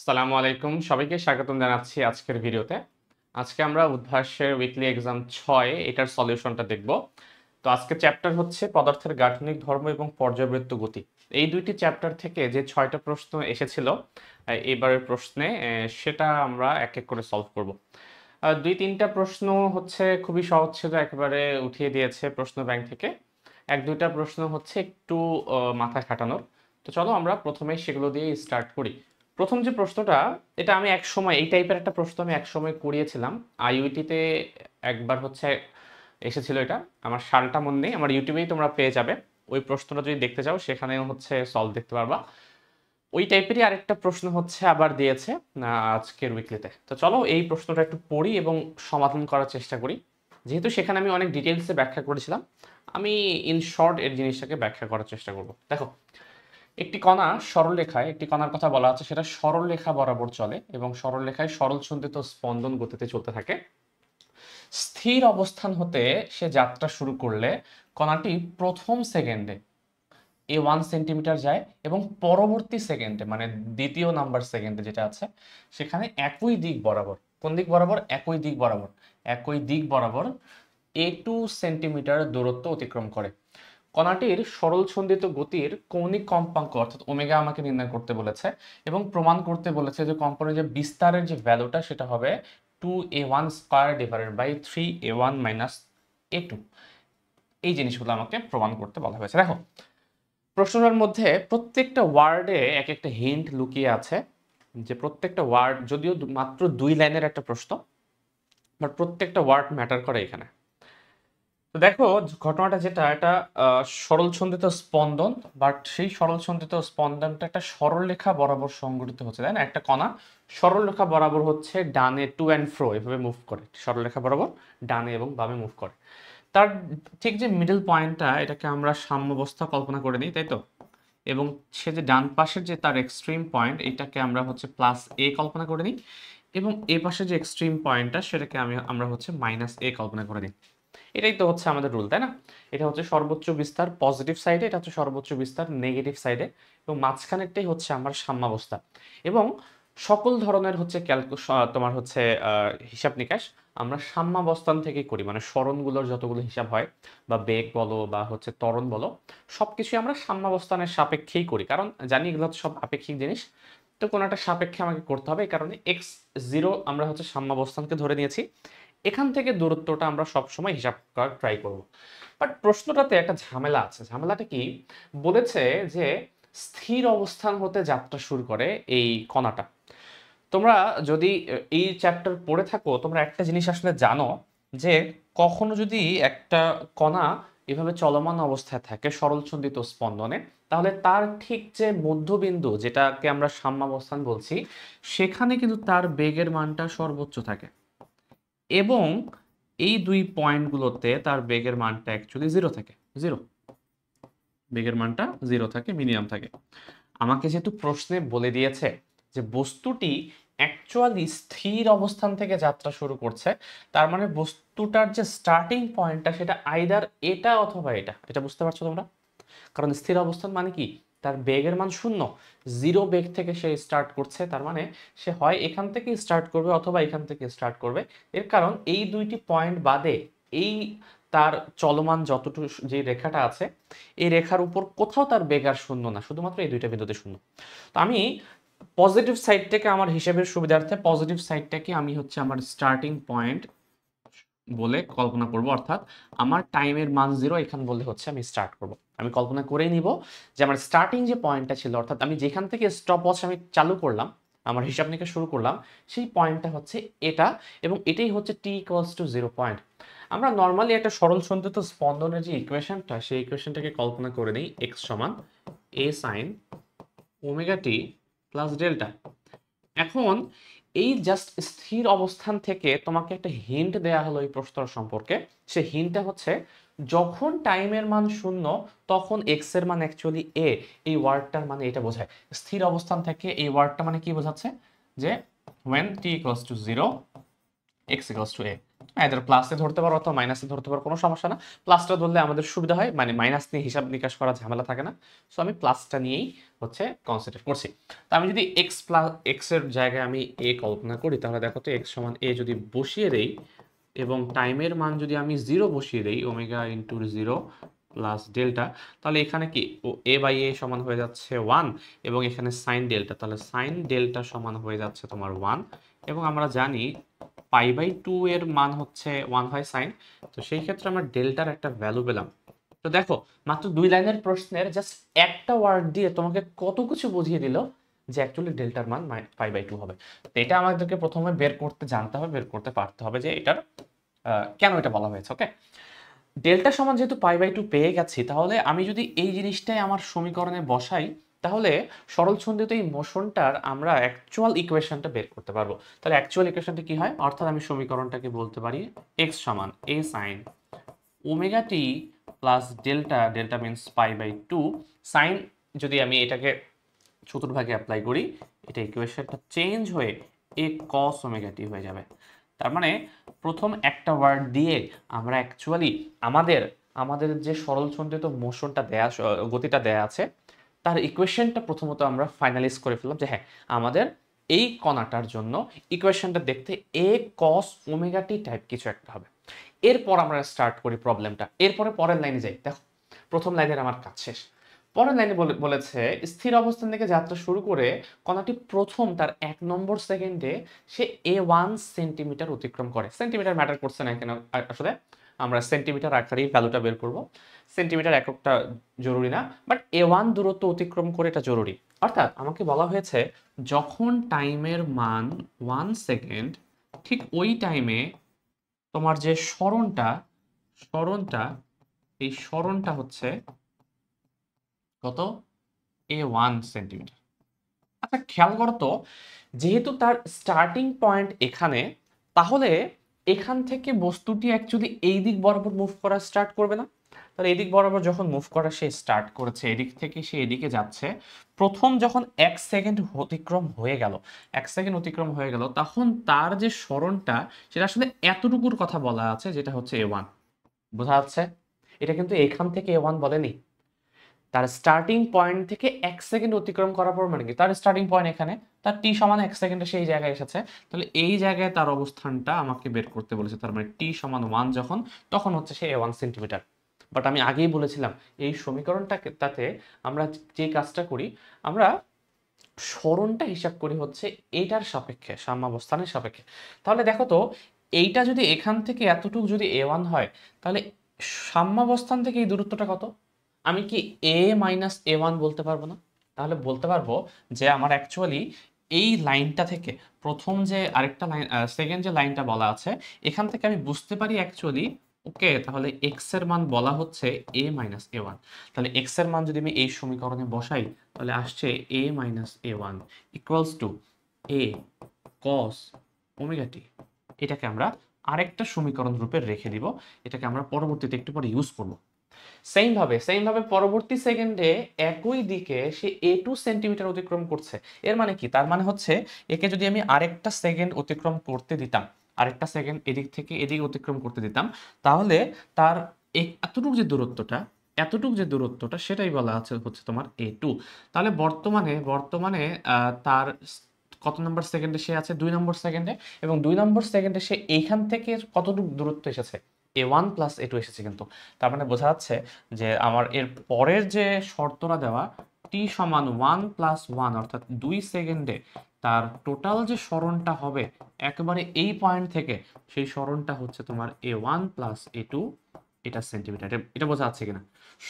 আসসালামু আলাইকুম। সবাইকে স্বাগতম জানাচ্ছি আজকের ভিডিওতে। আজকে আমরা উদ্ভাসের উইকলি এক্সাম ৬ এটার সলিউশনটা দেখব। তো আজকের চ্যাপ্টার হচ্ছে পদার্থের গাঠনিক ধর্ম এবং পর্যায়বৃত্ত গতি। এই ২ টি চ্যাপ্টার থেকে যে ৬ টা প্রশ্ন এসেছিল এবারের প্রশ্নে সেটা আমরা এক, এক করে সলভ করব। ২-৩ টা প্রশ্ন হচ্ছে খুবই সহজ ছিল, একেবারে উঠিয়ে দিয়েছে প্রশ্ন ব্যাংক থেকে। ১-২ টা প্রশ্ন হচ্ছে একটু মাথা খাটানোর। তো চলো আমরা প্রথমেই সেগুলো দিয়ে স্টার্ট করি। প্রথম যে প্রশ্নটা, এটা আমি একসময় এই টাইপের একটা প্রশ্ন আমি একসময় করিয়েছিলাম। আইইউটিতে একবার হচ্ছে এসেছিল এটা। আমার সালটা মনে নেই। আমার ইউটিউবেই তোমরা পেয়ে যাবে। ওই প্রশ্নটা যদি দেখতে চাও সেখানেও হচ্ছে সলভ দেখতে পারবা। ওই টাইপেরই আরেকটা প্রশ্ন হচ্ছে আবার দিয়েছে আজকের উইকলিতে। তো চলো এই প্রশ্নটা একটু পড়ি এবং সমাধান করার চেষ্টা করি। যেহেতু সেখানে আমি অনেক ডিটেইলসে ব্যাখ্যা করেছিলাম, আমি ইন শর্ট এর জিনিসটাকে ব্যাখ্যা করার চেষ্টা করব। দেখো, একটি কণা সরলরেখায়, একটি কণার কথা বলা আছে, সেটা সরলরেখা বরাবর চলে এবং সরলরেখায় সরলছন্দিত স্পন্দন গতিতে চলতে থাকে। স্থির অবস্থান হতে সে যাত্রা শুরু করলে কণাটি প্রথম সেকেন্ডে A1 সেন্টিমিটার যায় এবং পরবর্তী সেকেন্ডে মানে দ্বিতীয় নাম্বার সেকেন্ডে যেটা আছে সেখানে একই দিক বরাবর, কোন দিক বরাবর? একই দিক বরাবর, একই দিক বরাবর A2 সেন্টিমিটার দূরত্ব অতিক্রম করে। কণাটির সরলছন্দিত গতির কৌণিক কম্পাঙ্ক অর্থাৎ ওমেগা আমাকে নির্ণয় করতে বলেছে এবং প্রমাণ করতে বলেছে যে কম্পনের যে বিস্তারের যে ভ্যালুটা সেটা হবে 2A1 square divided by 3A1 minus A2। এই জিনিসগুলো আমাকে প্রমাণ করতে বলা হয়েছে। দেখো, প্রশ্নটার মধ্যে প্রত্যেকটা ওয়ার্ডে এক একটা হিন্ট লুকিয়ে আছে, যে প্রত্যেকটা ওয়ার্ড যদিও মাত্র ২ লাইনের একটা প্রশ্ন, বাট প্রত্যেকটা ওয়ার্ড ম্যাটার করে এখানে। তো দেখো, ঘটনাটা যেটা, এটা সরলছন্দিত স্পন্দন, বাট সেই সরলছন্দিত স্পন্দনটা একটা সরলরেখা বরাবর সংঘটিত হচ্ছে, তাই না? একটা কণা সরলরেখা বরাবর হচ্ছে ডানে টু অ্যান্ড ফ্রো এভাবে মুভ করে, সরলরেখা বরাবর ডানে এবং বামে মুভ করে। তার ঠিক যে মিডল পয়েন্টটা, এটাকে আমরা সাম্যাবস্থা কল্পনা করে নিই, তাই তো? এবং সে যে ডান পাশের যে তার এক্সট্রিম পয়েন্ট, এটাকে আমরা হচ্ছে প্লাস এ কল্পনা করে নিই এবং এ পাশে যে এক্সট্রিম পয়েন্টটা সেটাকে আমরা হচ্ছে মাইনাস এ কল্পনা করে নিই। এটাই তো হচ্ছে আমাদের রুল, তাই না? এটা হচ্ছে সর্বোচ্চ বিস্তার পজিটিভ সাইডে, এটা হচ্ছে সর্বোচ্চ বিস্তার নেগেটিভ সাইডে, এবং মাঝখানেরটাই হচ্ছে আমার সাম্যাবস্থা। এবং সকল ধরনের হচ্ছে তোমার হচ্ছে হিসাব নিকাশ আমরা সাম্যাবস্থান থেকেই করি, মানে সরণগুলোর যতগুলো হিসাব হয় বা বেগ বলো বা হচ্ছে ত্বরণ বলো, সবকিছু আমরা সাম্যাবস্থানের সাপেক্ষেই করি, কারণ জানি এগুলো হচ্ছে সব আপেক্ষিক জিনিস। তো কোনো একটা সাপেক্ষে আমাকে করতে হবে, এই কারণে x0 আমরা হচ্ছে সাম্যাবস্থানকে ধরে নিয়েছি। এখান থেকে দূরত্বটা আমরা সবসময় হিসাব করার ট্রাই করব। বাট প্রশ্নটাতে একটা ঝামেলা আছে। ঝামেলাটা কি? বলেছে যে স্থির অবস্থান হতে যাত্রা শুরু করে এই কণাটা। তোমরা যদি এই চ্যাপ্টার পড়ে থাকো, তোমরা একটা জিনিস আসলে জানো, যে কখনো যদি একটা কণা এভাবে চলমান অবস্থায় থাকে সরলছন্দিত স্পন্দনে, তাহলে তার ঠিক যে মধ্যবিন্দু, যেটাকে আমরা সাম্যাবস্থান বলছি, সেখানে কিন্তু তার বেগের মানটা সর্বোচ্চ থাকে এবং এই দুই পয়েন্টগুলোতে তার বেগের মানটা অ্যাকচুয়ালি জিরো থাকে। জিরো, বেগের মানটা জিরো থাকে, মিনিমাম থাকে। আমাকে যেহেতু প্রশ্নে বলে দিয়েছে যে বস্তুটি অ্যাকচুয়ালি স্থির অবস্থান থেকে যাত্রা শুরু করছে, তার মানে বস্তুটার যে স্টার্টিং পয়েন্টটা সেটা আইদার এটা অথবা এটা, এটা বুঝতে পারছো তোমরা? কারণ স্থির অবস্থান মানে কি? তার বেগের মান শূন্য, জিরো বেগ থেকে সে স্টার্ট করছে, তার মানে সে হয় এখান থেকে স্টার্ট করবে অথবা এখান থেকে স্টার্ট করবে। এর কারণ এই দুইটি পয়েন্ট বাদে এই তার চলমান যতটুকু যে রেখাটা আছে, এই রেখার উপর কোথাও তার বেগ আর শূন্য না, শুধুমাত্র এই দুইটা বিন্দুতে শূন্য। তো আমি পজিটিভ সাইডটাকে, আমার হিসেবের সুবিধার্থে পজিটিভ সাইডটাকে আমি হচ্ছে আমার স্টার্টিং পয়েন্ট বলে কল্পনা করব, অর্থাৎ আমার টাইমের মান জিরো এখান বললে হচ্ছে আমি স্টার্ট করব। আমি কল্পনা করেই নিব যে আমার স্টার্টিং যে পয়েন্টটা ছিল, অর্থাৎ আমি যেখান থেকে স্টপ ওয়াচ আমি চালু করলাম, আমার হিসাব নিকাশ শুরু করলাম, সেই পয়েন্টটা হচ্ছে এটা, এবং এটাই হচ্ছে t ইকুয়ালস টু 0 পয়েন্ট। আমরা নর্মালি একটা সরল সন্ধিত স্পন্দনের যে ইকুয়েশনটা, সেই ইকুয়েশনটাকে কল্পনা করে নিই x সমান a sin omega t plus delta. এখন এই জাস্ট স্থির অবস্থান থেকে তোমাকে একটা হিন্ট দেয়া হলো এই প্রশ্নটা সম্পর্কে। সে হিন্টটা হচ্ছে, যখন টাইমের মান শূন্য তখন এক্স এর মান অ্যাকচুয়ালি এ। এই ওয়ার্ডটার মানে এটা বোঝায় স্থির অবস্থান থেকে। এই ওয়ার্ডটা মানে কি বোঝাচ্ছে? যে when t equals to 0 x equals to a, এদের প্লাসে ধরতে পারো অথবা মাইনাসে ধরতে পারো, কোনো সমস্যা না। প্লাসটা ধরলে আমাদের সুবিধা হয়, মানে মাইনাস নিয়ে হিসাব নিকাশ করা ঝামেলা থাকে না। সো আমি প্লাসটা নিয়েই হচ্ছে কনসিডার করছি। তো আমি যদি এক্স প্লাস এক্স এর জায়গায় আমি এ কল্পনা করি, তাহলে দেখো তো এক্স সমান এ যদি বসিয়ে দেই এবং টাইমের মান যদি আমি 0 বসিয়ে দেই, ওমেগা ইন্টু 0 প্লাস ডেল্টা, তাহলে এখানে কি এ বাই এ সমান হয়ে যাচ্ছে 1, এবং এখানে সাইন ডেল্টা, তাহলে সাইন ডেল্টা সমান হয়ে যাচ্ছে তোমার 1। এবং আমরা জানি পাই বাই 2 এর মান হচ্ছে 1 হয় সাইন, তো সেই ক্ষেত্রে আমরা ডেল্টার একটা ভ্যালু পেলাম। তো দেখো মাত্র 2 লাইনের প্রশ্নের জাস্ট একটা ওয়ার্ড দিয়ে তোমাকে কত কিছু বুঝিয়ে দিল যে অ্যাকচুয়ালি ডেল্টার মান পাই বাই 2 হবে। তো এটা আমাদেরকে প্রথমে বের করতে জানতে হবে, বের করতে পারতে হবে যে এটার কেন এটা বলা হয়েছে। ওকে, ডেল্টা সমান যেহেতু পাই বাই 2 পেয়ে গেছি, তাহলে আমি যদি এই জিনিসটাই আমার সমীকরণে বসাই, তাহলে সরল ছন্দিত এই মোশনটার আমরা অ্যাকচুয়াল ইকুয়েশনটা বের করতে পারবো। তাহলে অ্যাকচুয়াল ইকুয়েশনটা কি হয়, অর্থাৎ আমি সমীকরণটাকে বলতে পারি এক্স সমান A sine omega t plus delta, delta means pi by 2 sine, যদি আমি এটাকে চতুর্ভাগে অ্যাপ্লাই করি, এটা ইকুয়েশনটা চেঞ্জ হয়ে এ কস ওমেগা টি হয়ে যাবে। তার মানে প্রথম একটা ওয়ার্ড দিয়ে আমরা অ্যাকচুয়ালি আমাদের আমাদের যে সরল ছন্দিত মোশনটা দেয়া, গতিটা দেয়া আছে, তার ইকুয়েশনটা প্রথমত আমরা ফাইনালাইজ করে ফেললাম যে হ্যাঁ, আমাদের এই কণাটার জন্য ইকুয়েশনটা দেখতে এ কস ওমেগা টি টাইপ কিছু একটা হবে। এরপর আমরা স্টার্ট করি প্রবলেমটা, এরপরে পরের লাইনে যাই। দেখো প্রথম লাইনের আমার কাজ শেষ, পরের লাইনে বলেছে স্থির অবস্থান থেকে যাত্রা শুরু করে কণাটি প্রথম তার 1 নম্বর সেকেন্ডে সে A1 সেন্টিমিটার অতিক্রম করে। সেন্টিমিটার ম্যাটার করছে না এখানে, আসলে আমরা সেন্টিমিটার আকারেই ভ্যালুটা বের করব, সেন্টিমিটার এককটা জরুরি না, বাট A1 দূরত্ব অতিক্রম করে এটা জরুরি। অর্থাৎ আমাকে বলা হয়েছে যখন টাইমের মান 1 সেকেন্ড, ঠিক ওই টাইমে তোমার যে সরণটা এই সরণটা হচ্ছে কত, A1 সেন্টিমিটার। আচ্ছা খেয়াল করো তো, যেহেতু তার স্টার্টিং পয়েন্ট এখানে, তাহলে এখান থেকে বস্তুটি অ্যাকচুয়ালি এই দিক বরাবর মুভ করা স্টার্ট করবে না? তাহলে এদিক বরাবর যখন মুভ করা সে স্টার্ট করেছে, এদিক থেকে সে এদিকে যাচ্ছে, প্রথম যখন 1 সেকেন্ড অতিক্রম হয়ে গেল, 1 সেকেন্ড অতিক্রম হয়ে গেল, তখন তার যে সরণটা সেটা আসলে এতটুকুর কথা বলা আছে, যেটা হচ্ছে A1। বোঝা যাচ্ছে? এটা কিন্তু এখান থেকে A1 বলেনি, তার স্টার্টিং পয়েন্ট থেকে 1 সেকেন্ড অতিক্রম করার পর, মানে কি তার স্টার্টিং পয়েন্ট এখানে, তার টি সমান 1 সেকেন্ডে সেই জায়গায় এসেছে, তাহলে এই জায়গায় তার অবস্থানটা আমাকে বের করতে বলেছে। তার মানে টি সমান 1 যখন, তখন হচ্ছে সে 1 সেন্টিমিটার। বাট আমি আগেই বলেছিলাম এই সমীকরণটাকে, তাতে আমরা যে কাজটা করি, আমরা সরণটা হিসাব করি হচ্ছে এইটার সাপেক্ষে, সাম্যাবস্থানের সাপেক্ষে। তাহলে দেখো তো, এইটা যদি এখান থেকে এতটুকু যদি A1 হয়, তাহলে সাম্যাবস্থান থেকে এই দূরত্বটা কত? আমি কি A মাইনাস A1 বলতে পারবো না? তাহলে বলতে পারবো যে আমার অ্যাকচুয়ালি এই লাইনটা থেকে প্রথম যে আরেকটা লাইন, সেকেন্ড যে লাইনটা বলা আছে, এখান থেকে আমি বুঝতে পারি অ্যাকচুয়ালি, ওকে তাহলে এক্স এর মান বলা হচ্ছে A মাইনাস A1। তাহলে এক্স এর মান যদি আমি এই সমীকরণে বসাই, তাহলে আসছে A minus A1 equals to A cos omega t. এটাকে আমরা আরেকটা সমীকরণ রূপে রেখে দিব, এটাকে আমরা পরবর্তীতে একটু পরে ইউজ করব। সেম ভাবে পরবর্তী সেকেন্ডে একই দিকে সে A2 সেন্টিমিটার অতিক্রম করছে। এর মানে কি? তার মানে হচ্ছে একে যদি আমি আরেকটা সেকেন্ড অতিক্রম করতে দিতাম, আরেকটা সেকেন্ড এদিক থেকে এদিকে অতিক্রম করতে দিতাম, তাহলে তার এতটুক যে দূরত্বটা সেটাই বলা আছে হচ্ছে তোমার A2। তাহলে বর্তমানে তার কত নম্বর সেকেন্ডে সে আছে? 2 নম্বর সেকেন্ডে, এবং 2 নম্বর সেকেন্ডে সে এইখান থেকে কতটুকু দূরত্ব এসেছে? A1 প্লাস A2 এসেছে কিন্তু। তার মানে বোঝা যাচ্ছে যে আমার এর পরের যে শর্তটা দেওয়া, t সমান 1 প্লাস 1, অর্থাৎ 2 সেকেন্ডে তার টোটাল যে সরণটা হবে একেবারে এই পয়েন্ট থেকে, সেই সরণটা হচ্ছে তোমার A1 প্লাস A2, এটা সেন্টিমিটার। এটা বোঝা যাচ্ছে কিনা?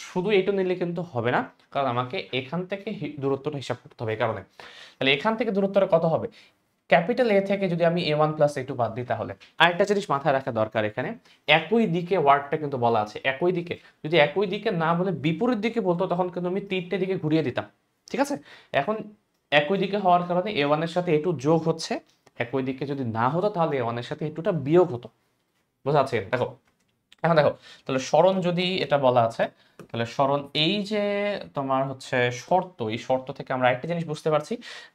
শুধু এইটা নিলে কিন্তু হবে না, কারণ আমাকে এখান থেকে দূরত্বটা হিসাব করতে হবে। এই কারণে তাহলে এখান থেকে দূরত্বটা কত হবে? ক্যাপিটাল এ থেকে যদি আমি A1 প্লাস A2 বাদ দিই, তাহলে আরেকটা জিনিস মাথায় রাখা দরকার, এখানে একই দিকে ওয়ার্ডটা কিন্তু বলা আছে, একই দিকে। যদি একই দিকে না বলে বিপরীত দিকে বলতো, তখন কিন্তু আমি তীরটা দিকে ঘুরিয়ে দিতাম। ঠিক আছে? এখন একই দিকে হওয়ার কারণে A1 এর সাথে A2 যোগ হচ্ছে, একই দিকে যদি না হতো তাহলে A1 এর সাথে A2টা বিয়োগ হতো। বোঝা যাচ্ছে? দেখো এখন দেখো, তাহলে সরণ যদি এটা বলা আছে, তাহলে সরণ এই যে তোমার হচ্ছে শর্ত, এই শর্ত থেকে আমরা একটা জিনিস বুঝতে পারছি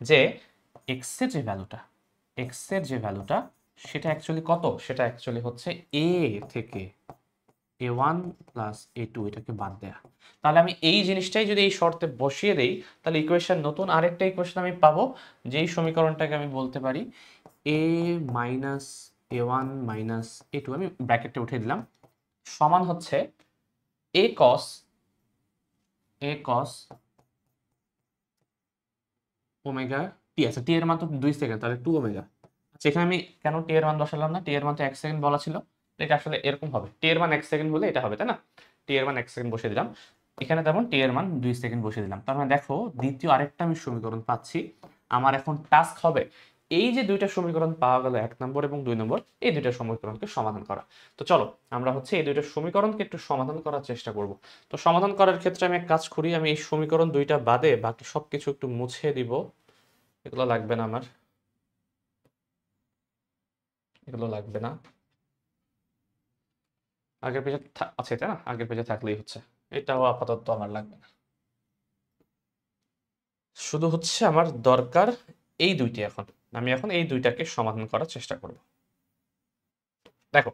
যে এক্স এর যে ভ্যালুটা সেটা অ্যাকচুয়ালি কত? সেটা অ্যাকচুয়ালি হচ্ছে a থেকে a1 প্লাস a2 এটাকে বাদ দেয়া। তাহলে আমি এই জিনিসটাই যদি এই শর্তে বসিয়ে দেই, তাহলে ইকুয়েশন নতুন আরেকটা ইকুয়েশন আমি পাবো, যেই সমীকরণটাকে আমি বলতে পারি a minus a1 minus a2, আমি ব্র্যাকেটে উঠিয়ে দিলাম, সমান হচ্ছে a cos ওমেগা টি আছে। টি এর মান তো 2 সেকেন্ড, তাহলে 2 ওমেগা। আচ্ছা, এখানে আমি কেন টি এর মান বসালাম না? টি এর মান তো 1 সেকেন্ড বলা ছিল। এটা আসলে এরকম হবে, টি এর মান 1 সেকেন্ড হলে এটা হবে, তাই না? টি এর মান 1 সেকেন্ড বসিয়ে দিলাম, এখানে তেমন টি এর মান 2 সেকেন্ড বসিয়ে দিলাম। তার মানে দেখো দ্বিতীয় আরেকটা আমি সমীকরণ পাচ্ছি। আমার এখন টাস্ক হবে এই যে দুইটা সমীকরণ পাওয়া গেল, 1 নম্বর এবং 2 নম্বর, এই দুইটা সমীকরণকে সমাধান করা। তো চলো আমরা হচ্ছে এই দুইটা সমীকরণকে একটু সমাধান করার চেষ্টা করব। তো সমাধান করার ক্ষেত্রে আমি এক কাজ করি, আমি এই সমীকরণ দুইটা বাদে বাকি সবকিছু একটু মুছে দিব। এগুলো লাগবে না আমার, এগুলো লাগবে না। আগের পেজে আছে তাই না? আগের পেজে থাকলেই হচ্ছে, এটাও আপাতত আমার লাগবে না। শুধু হচ্ছে আমার দরকার এই দুইটি। এখন আমি এই দুইটাকে সমাধান করার চেষ্টা করব। দেখো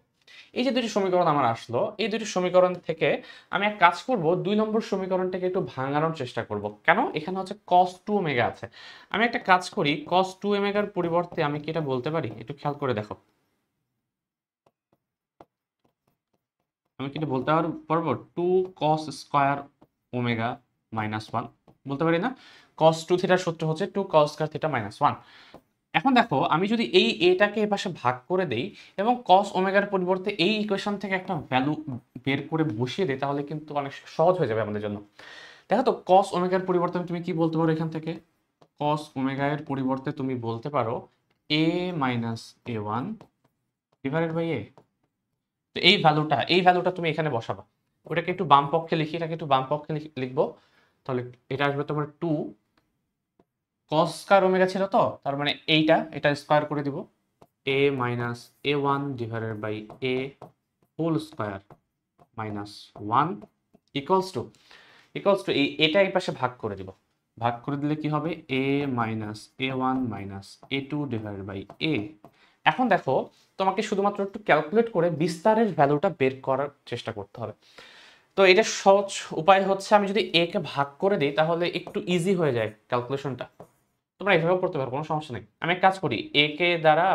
এই যে দুটি সমীকরণ আমার আসলো, এই দুটি সমীকরণ থেকে আমি এক কাজ করব, 2 নম্বর সমীকরণটাকে একটু ভাঙানোর চেষ্টা করব। কেন? এখানে হচ্ছে cos 2 ওমেগা আছে। আমি একটা কাজ করি, cos 2 ওমেগার পরিবর্তে আমি কি এটা বলতে পারি? একটু খেয়াল করে দেখো, আমি কি এটা বলতে পারবো 2 cos স্কয়ার ওমেগা মাইনাস 1 বলতে পারি না? cos 2 থিটার সূত্র হচ্ছে 2 cos স্কয়ার থিটা মাইনাস 1। এখন দেখো আমি যদি এই এটাকে এই পাশে ভাগ করে দেই এবং cos ওমেগার পরিবর্তে এই ইকুয়েশন থেকে একটা ভ্যালু বের করে বসিয়ে দেই, তাহলে কিন্তু অনেক সহজ হয়ে যাবে আমাদের জন্য। দেখো তো cos ওমেগার পরিবর্তে তুমি কি বলতে পারো এখান থেকে? cos ওমেগা এর পরিবর্তে তুমি বলতে পারো a minus a1 divided by a। তো এই ভ্যালুটা তুমি এখানে বসাবা। ওটাকে একটু বাম পক্ষে লিখি, এটাকে একটু বাম পক্ষে লিখবো। তাহলে এটা আসবে তোমার 2 cos স্কয়ার ওমেগা ছিল, তো তার মানে এটা স্কয়ার করে দিব, a minus a1 divided by a whole square minus 1 equals to এটা এই পাশে ভাগ করে দিব। ভাগ করে দিলে কি হবে? a minus a1 minus a2 divided by a। এখন দেখো তোমাকে শুধুমাত্র একটু ক্যালকুলেট করে বিস্তারের ভ্যালুটা বের করার চেষ্টা করতে হবে। তো এটা সহজ উপায় হচ্ছে, আমি যদি a কে ভাগ করে দিই তাহলে একটু ইজি হয়ে যায় ক্যালকুলেশনটা। তোমরা এভাবেও করতে পারো, কোনো সমস্যা নেই। আমি এক কাজ করি, a কে দ্বারা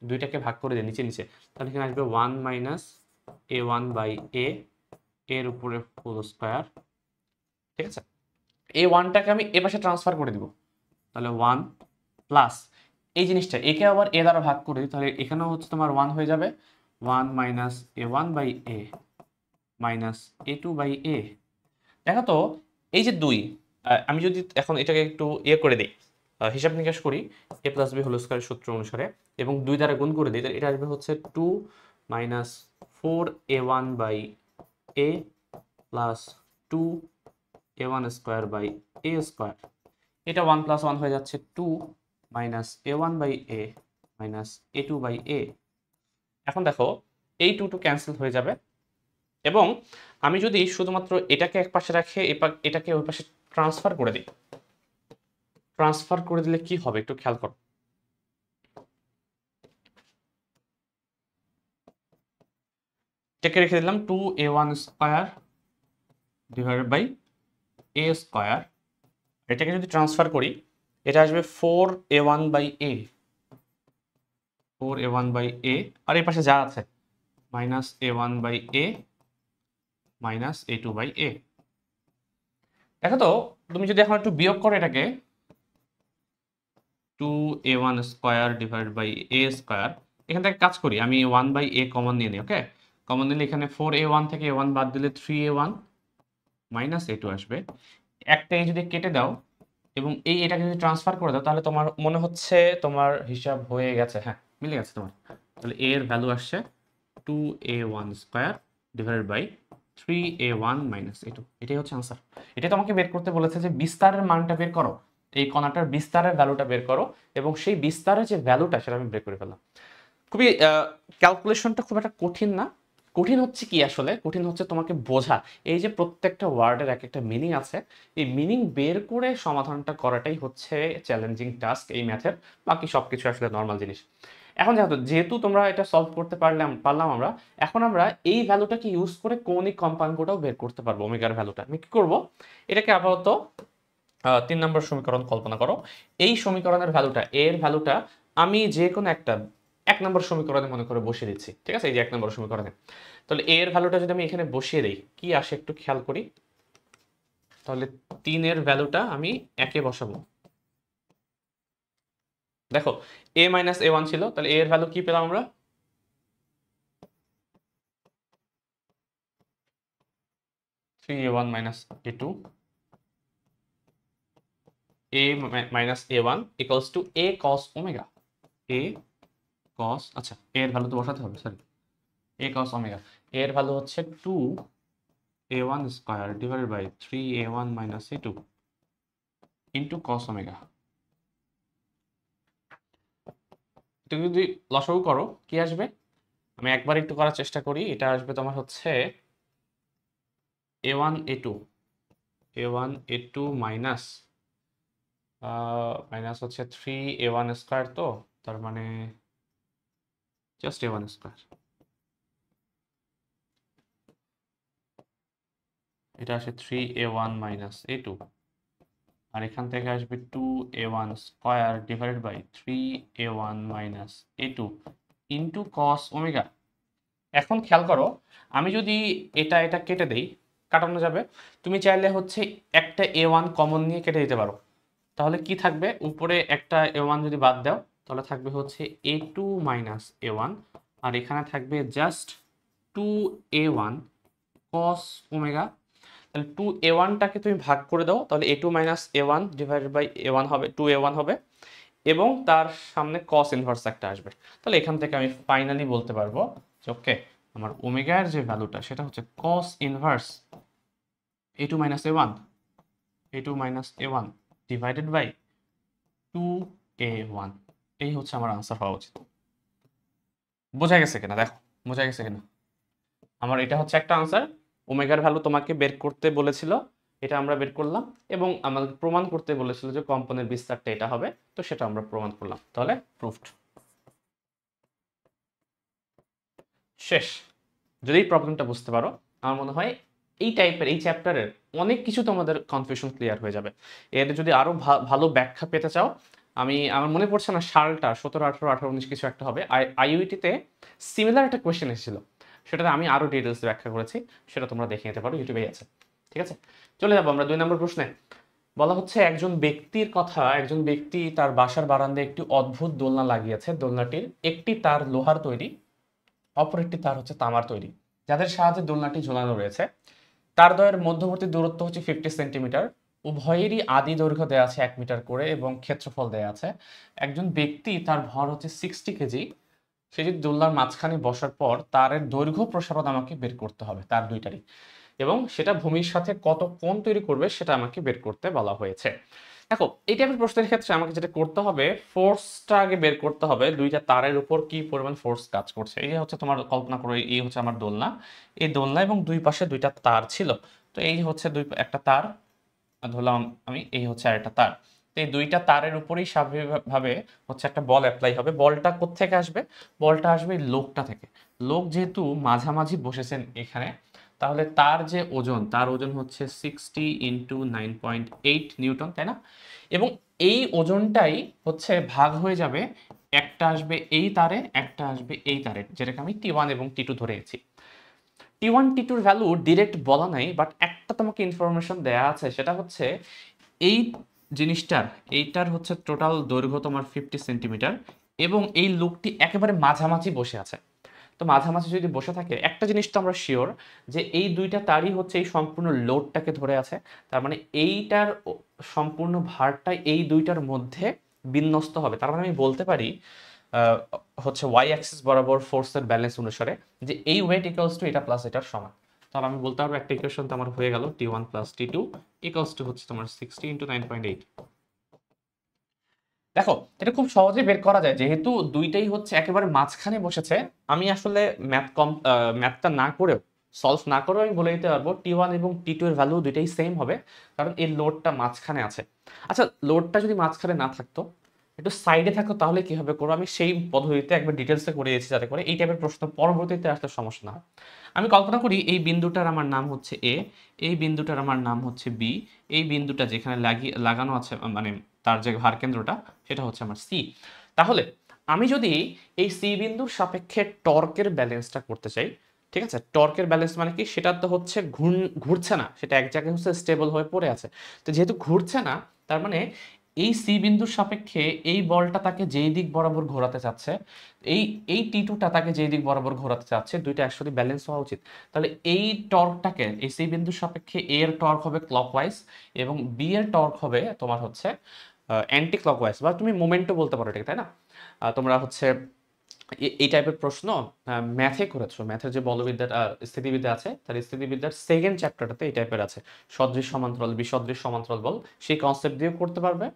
দুইটাকে ভাগ করে দিই নিচে নিচে, তাহলে এখানে আসবে 1 মাইনাস a1 বাই a এর উপরে হোল স্কয়ার। ঠিক আছে, এই 1টাকে আমি এ পাশে ট্রান্সফার করে দিব, তাহলে 1 প্লাস এই জিনিসটা একে আবার এ দ্বারা ভাগ করে দিই, তাহলে এখানেও হচ্ছে তোমার 1 হয়ে যাবে, 1 minus a1 by a minus a2 by a। দেখো তো এই যে 2, আমি যদি এখন এটাকে একটু করে দিই, হিসাব নিকাশ করি a প্লাস বি হোল স্কয়ারের সূত্র অনুসারে, এবং 2 দ্বারা গুণ করে দিই, তাহলে এটা আসবে হচ্ছে 2 minus 4a1 by a plus 2 a1 square by a square. এটা 1 প্লাস 1 হয়ে যাচ্ছে 2 minus a1 by a minus a2 by a। এখন দেখো এই 2 ক্যান্সেল হয়ে যাবে, এবং আমি যদি শুধুমাত্র এটাকে এক পাশে রাখে এটাকে ওই পাশে ট্রান্সফার করে দিই, ট্রান্সফার করে দিলে কি হবে একটু খেয়াল করো। এটাকে রেখে দিলাম 2a1 square divided by a square. এটাকে যদি ট্রান্সফার করি এটা আসবে 4a1 by a, 4a1 by a, আর এই পাশে যা আছে minus a1 by a minus a2 by a। দেখো তো তুমি যদি এখন একটু বিয়োগ করো এটাকে, 2a1 square divided by a square, এখান থেকে কাজ করি, আমি 1 বাই a কমন নিয়ে নিই। ওকে, কমন নিলে এখানে 4a1 থেকে a1 বাদ দিলে 3a1 মাইনাস a2 আসবে। একটা এই যদি কেটে দাও এবং এটাকে যদি ট্রান্সফার করে দাও, তাহলে তোমার মনে হচ্ছে তোমার হিসাব হয়ে গেছে। হ্যাঁ, মিলে গেছে তোমার। তাহলে a এর ভ্যালু আসছে 2a1 square divided by 3a1 minus a2। এটাই হচ্ছে আনসার। এটা তোমাকে বের করতে বলেছে যে বিস্তারের মানটা বের করো, এই কণাটার বিস্তারের ভ্যালুটা বের করো, এবং সেই বিস্তারের যে ভ্যালুটা সেটা আমি বের করে ফেললাম। খুবই ক্যালকুলেশনটা খুব একটা কঠিন না। কঠিন হচ্ছে কি, আসলে কঠিন হচ্ছে তোমাকে বোঝা এই যে প্রত্যেকটা ওয়ার্ডের এক একটা মিনিং আছে, এই মিনিং বের করে সমাধানটা করাটাই হচ্ছে চ্যালেঞ্জিং টাস্ক এই ম্যাথের। বাকি সবকিছু আসলে নর্মাল জিনিস। এখন যেহেতু তোমরা এটা সলভ করতে পারলাম আমরা, এখন আমরা এই ভ্যালুটাকে ইউজ করে কৌণিক কম্পাঙ্কটাও বের করতে পারবো। ওমেগার ভ্যালুটা আমি কি করব, এটাকে আপাতত 3 নম্বর সমীকরণ কল্পনা করো। এই সমীকরণের ভ্যালুটা, এর ভ্যালুটা আমি যে কোনো একটা 1 নম্বর সমীকরণে মনে করে বসিয়ে দিচ্ছি, ঠিক আছে? এই যে 1 নম্বর সমীকরণে, তাহলে এর ভ্যালুটা যদি আমি এখানে বসিয়ে দিই, কি আসে একটু খেয়াল করি। তাহলে 3 এর ভ্যালুটা আমি একে বসাবো। দেখো a মাইনাস a1 ছিল, তাহলে a এর ভ্যালু কি পেলাম আমরা? 3a1 minus a2, a minus a1 equals to a cos omega. a cos, আচ্ছা a এর ভ্যালু তো বসাতে হবে, sorry, a cos omega. a এর ভ্যালু হচ্ছে 2a1 square divided by 3a1 minus a2 into cos omega. এটা যদি লসাগু করো কি আসবে? আমি একবার একটু করার চেষ্টা করি। এটা আসবে তোমার হচ্ছে a1 a2 মাইনাস মাইনাস হচ্ছে 3a1 স্কয়ার, তো তার মানে জাস্ট a1 স্কয়ার। এটা আসে 3a1 মাইনাস a2, আর এখান থেকে আসবে 2a1 square divided by 3a1 minus a2 into cos omega. এখন খেয়াল করো, আমি যদি এটা এটা কেটে দেই, কাটানো যাবে। তুমি চাইলে হচ্ছে একটা a1 কমন নিয়ে কেটে দিতে পারো। তাহলে কি থাকবে? উপরে একটা a1 যদি বাদ দাও, তাহলে থাকবে হচ্ছে a2 মাইনাস a1, আর এখানে থাকবে জাস্ট 2a1 cos ওমেগা। তাহলে 2a1টাকে তুমি ভাগ করে দাও, তাহলে a2 minus a1 divided by a1 হবে, 2a1 হবে, এবং তার সামনে cos ইনভার্স একটা আসবে। তাহলে এখান থেকে আমি ফাইনালি বলতে পারবো যে ওকে, আমার ওমেগার যে ভ্যালুটা সেটা হচ্ছে cos inverse a2 minus a1 divided by 2a1। এই হচ্ছে আমার আনসার হওয়া উচিত। বোঝা গেছে কিনা দেখো, বোঝা গেছে কিনা? আমার এটা হচ্ছে একটা আনসার। ওমেগার ভ্যালু তোমাকে বের করতে বলেছিল, এটা আমরা বের করলাম, এবং আমাদের প্রমাণ করতে বলেছিল যে কম্পনের বিস্তারটা এটা হবে, তো সেটা আমরা প্রমাণ করলাম। তাহলে প্রুফড। শেষ। যদি এই প্রবলেমটা বুঝতে পারো, আমার মনে হয় এই টাইপের এই চ্যাপ্টারের অনেক কিছু তোমাদের কনফিউশন ক্লিয়ার হয়ে যাবে। এর যদি আরো ভালো ব্যাখ্যা পেতে চাও, আমার মনে পড়ছে না সালটা, 17, 18, 18, 19 কিছু একটা হবে, আইইউটিতে সিমিলার একটা কোয়েশ্চেন এসেছিল, সেটাতে আমি আরো ডিটেলস ব্যাখ্যা করেছি, সেটা তোমরা দেখে নিতে পারো, ইউটিউবেই আছে। ঠিক আছে, চলে যাবো আমরা 2 নম্বর প্রশ্নে। বলা হচ্ছে একজন ব্যক্তি তার বাসার বারান্দায় একটি অদ্ভুত দোলনা লাগিয়েছে। দোলনাটির একটি তার লোহার তৈরি, অপর একটি তার হচ্ছে তামার তৈরি, যাদের সাহায্যে দোলনাটি ঝোলানো রয়েছে। তার দ্বয়ের মধ্যবর্তী দূরত্ব হচ্ছে 50 সেন্টিমিটার। উভয়েরই আদি দৈর্ঘ্য দেওয়া আছে 1 মিটার করে এবং ক্ষেত্রফল দেওয়া আছে। একজন ব্যক্তি, তার ভর হচ্ছে 60 কেজি, সে যদি দোলনার মাঝখানে বসার পর তারের দৈর্ঘ্য প্রসারণ আমাকে বের করতে হবে, তার দুইটারই, এবং সেটা ভূমির সাথে কত কোণ তৈরি করবে সেটা আমাকে বের করতে বলা হয়েছে। দেখো এই টাইপের প্রশ্নের ক্ষেত্রে আমাকে যেটা করতে হবে, ফোর্সটা আগে বের করতে হবে, দুইটা তারের উপর কি পরিমাণ ফোর্স কাজ করছে। এই হচ্ছে তোমার, কল্পনা করো এই হচ্ছে আমার দোলনা, এই দোলনা এবং দুই পাশে দুইটা তার ছিল। তো এই হচ্ছে একটা তার ধরলাম আমি, এই হচ্ছে আরেকটা তার। তো এই দুইটা তারের উপরেই স্বাভাবিকভাবে হচ্ছে একটা বল অ্যাপ্লাই হবে। বলটা কোত্থেকে আসবে? বলটা আসবে এই লোকটা থেকে। লোক যেহেতু মাঝামাঝি বসেছেন এখানে, তাহলে তার যে ওজন, তার ওজন হচ্ছে 60 ইন্টু 9.8 নিউটন, তাই না? এবং এই ওজনটাই হচ্ছে ভাগ হয়ে যাবে, একটা আসবে এই তারে, একটা আসবে এই তারে, যেটাকে আমি টি1 এবং টি2 ধরে গেছি। টি1 টি2 এর ভ্যালু ডিরেক্ট বলা নাই, বাট একটা তোমাকে ইনফরমেশন দেয়া আছে, সেটা হচ্ছে এই জিনিসটার, এইটার হচ্ছে টোটাল দৈর্ঘ্য তোমার 50 সেন্টিমিটার, এবং এই লোকটি একেবারে মাঝামাঝি বসে আছে। তো মাঝামাঝি যদি বসে থাকে, একটা জিনিস তো আমরা শিওর যে এই দুইটা তারই হচ্ছে এই সম্পূর্ণ লোডটাকে ধরে আছে। তার মানে এইটার সম্পূর্ণ ভারটাই এই দুইটার মধ্যে বিন্যস্ত হবে। তার মানে আমি বলতে পারি হচ্ছে ওয়াই অ্যাক্সিস বরাবর ফোর্সের ব্যালেন্স অনুসারে যে এই ওয়েট ইকুয়ালস টু এটা প্লাস এটার সমান। তাহলে আমি বলতে পারবো একটা ইকুয়েশন তো আমার হয়ে গেল, টি1 প্লাস টি2 ইকুয়ালস টু হচ্ছে তোমার 60 ইন্টু 9.8। দেখো এটা খুব সহজে বের করা যায়, যেহেতু দুইটাই হচ্ছে একেবারে মাঝখানে বসেছে। আমি আসলে ম্যাথটা না করেও, সলভ না করেও আমি বলে দিতে পারবো টি1 এবং টি2 এর ভ্যালু দুইটাই সেম হবে, কারণ এর লোডটা মাঝখানে আছে। আচ্ছা লোডটা যদি মাঝখানে না থাকতো, একটু সাইডে থাকো তাহলে কিভাবে করবো আমি সেই পদ্ধতিতে একবার ডিটেলসে করে দিয়েছি, যাতে করে এই টাইপের প্রশ্ন পরবর্তীতে আসলে সমস্যা না হয়। আমি কল্পনা করি এই বিন্দুটার আমার নাম হচ্ছে এ, এই বিন্দুটার আমার নাম হচ্ছে বি, এই বিন্দুটা যেখানে লাগানো আছে মানে তার যে ভার কেন্দ্রটা সেটা হচ্ছে আমার সি। তাহলে আমি যদি এই সি বিন্দুর সাপেক্ষে টর্কের ব্যালেন্সটা করতে চাই, ঠিক আছে, টর্কের ব্যালেন্স মানে কি, সেটা তো হচ্ছে ঘুরছে না, সেটা এক জায়গায় হচ্ছে স্টেবল হয়ে পড়ে আছে। তো যেহেতু ঘুরছে না, তার মানে এই সি বিন্দুর সাপেক্ষে এই বলটা তাকে যেই দিক বরাবর ঘোরাতে চাচ্ছে, এই এই টি টুটা তাকে যেই দিক বরাবর ঘোরাতে চাচ্ছে, দুইটা অ্যাকচুয়ালি ব্যালেন্স হওয়া উচিত। তাহলে এই টর্কটাকে, এই সি বিন্দুর সাপেক্ষে এ এর টর্ক হবে ক্লকওয়াইজ এবং বি এর টর্ক হবে তোমার হচ্ছে অ্যান্টি ক্লকওয়াইজ, বা তুমি মোমেন্টও বলতে পারো, ঠিক তাই না? তোমরা হচ্ছে এই টাইপের প্রশ্ন ম্যাথে করেছো, ম্যাথের যে বলবিদ্যার স্থিতিবিদ্যা আছে তার স্থিতিবিদ্যার সেকেন্ড চ্যাপ্টারটাতে এই টাইপের আছে, সদৃশ সমান্তরাল বিসদৃশ সমান্তরাল বল, সেই কনসেপ্ট দিয়েও করতে পারবে।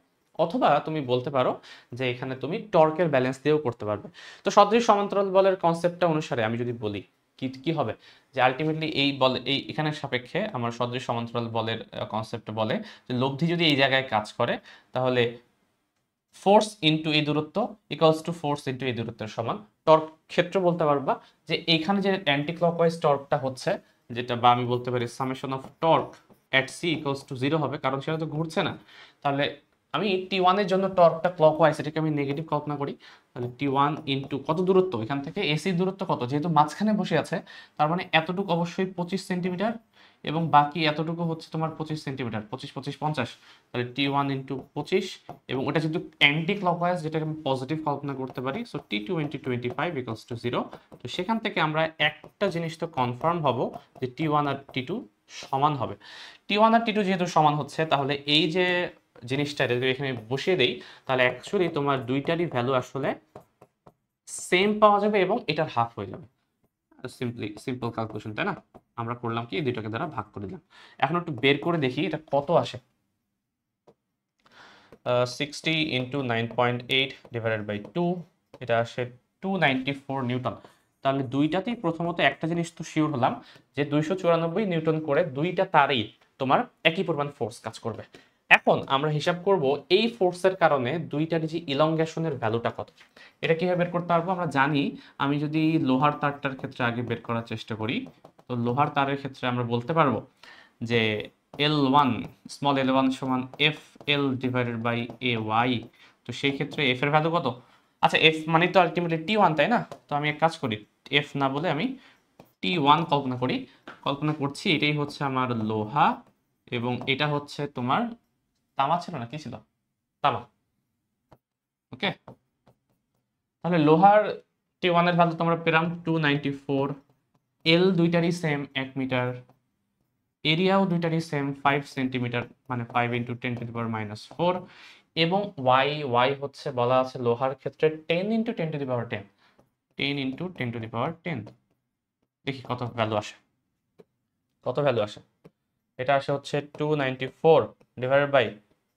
অথবা তুমি বলতে পারো যে এখানে তুমি টর্কের ব্যালেন্স দিয়েও করতে পারবে। তো সদৃশ সমান্তরাল বলের কনসেপ্টটা অনুসারে আমি যদি বলি কি কি হবে, যে আলটিমেটলি এই বল এই এখানে সাপেক্ষে আমার সদৃশ সমান্তরাল বলের কনসেপ্ট বলে যে লব্ধি যদি এই জায়গায় কাজ করে, তাহলে ফোর্স ইনটু এই দূরত্ব ইকুয়ালস টু ফোর্স ইনটু এই দূরত্বের সমান। টর্ক ক্ষেত্র বলতে পারবা যে এইখানে যে অ্যান্টি ক্লকওয়াইজ টর্কটা হচ্ছে, যেটা বা আমি বলতে পারি summation of torque at C equals to 0 হবে, কারণ সেটা তো ঘুরছে না। তাহলে আমি T1 এর জন্য টর্কটা ক্লকওয়াইজ, এটাকে আমি নেগেটিভ কল্পনা করি। তাহলে T1 ইনটু কত দূরত্ব, এখান থেকে এসি দূরত্ব কত, যেহেতু মাঝখানে বসে আছে তার মানে এতটুকু অবশ্যই 25 সেন্টিমিটার, এবং বাকি এতটুকু হচ্ছে তোমার 25 সেন্টিমিটার, 25 25 50। তাহলে T1 ইন্টু 25, এবং ওটা যেহেতু অ্যান্টি ক্লকওয়াইজ, যেটাকে আমি পজিটিভ কল্পনা করতে পারি, so T2 into 25 equals to 0। তো সেখান থেকে আমরা একটা জিনিস তো কনফার্ম হব যে T1 আর T2 সমান হবে। T1 আর T2 যেহেতু সমান হচ্ছে, তাহলে এই যে জিনিসটা যদি এখানে বসিয়ে দেই, তাহলে অ্যাকচুয়ালি তোমার দুইটারই ভ্যালু আসলে সেম পাওয়া যাবে এবং এটার হাফ হয়ে যাবে। সিম্পল ক্যালকুলেশন, তাই না? আমরা করলাম কি, এই দুইটাকে দ্বারা ভাগ করে দিলাম। এখন একটু বের করে দেখি এটা কত আসে। 60 ইন্টু 9.8 ডিভাইডেড বাই 2, এটা আসে 294 নিউটন। তাহলে দুইটাতেই প্রথমত একটা জিনিস তো শিওর হলাম যে 294 নিউটন করে দুইটা তারই তোমার একই পরিমাণ ফোর্স কাজ করবে। এখন আমরা হিসাব করব এই ফোর্সের কারণে দুইটার যে ইলংগেশনের ভ্যালুটা কত। এটা কিভাবে বের করতে পারবো? আমরা জানি, আমি যদি লোহার তারটার ক্ষেত্রে আগে বের করার চেষ্টা করি, তো লোহার তারের ক্ষেত্রে আমরা বলতে পারবো যে L1 স্মল L1 সমান FL ডিভাইডেড বাই AY। তো সেই ক্ষেত্রে F এর ভ্যালু কত? আচ্ছা, F মানে তো আলটিমেটলি T1, তাই না? তো আমি এক কাজ করি, F না বলে আমি T1 কল্পনা করছি। এটাই হচ্ছে আমার লোহা এবং এটা হচ্ছে তোমার তামা, ছিল না কি ছিল? তামা। ওকে, তাহলে লোহার T1 এর ভ্যালু তোমরা পেলাম 294, L দুইটারই সেম 1 মিটার, এরিয়াও দুইটারই সেম 5 সেন্টিমিটার, মানে 5 ইন্টু 10⁻⁻⁴, এবং ওয়াই হচ্ছে বলা আছে লোহার ক্ষেত্রে 10 ইন্টু 10⁻10, 10 ইন্টু 10⁻10। দেখি কত ভ্যালু আসে, এটা আসে হচ্ছে 294 ডিভাইডেড বাই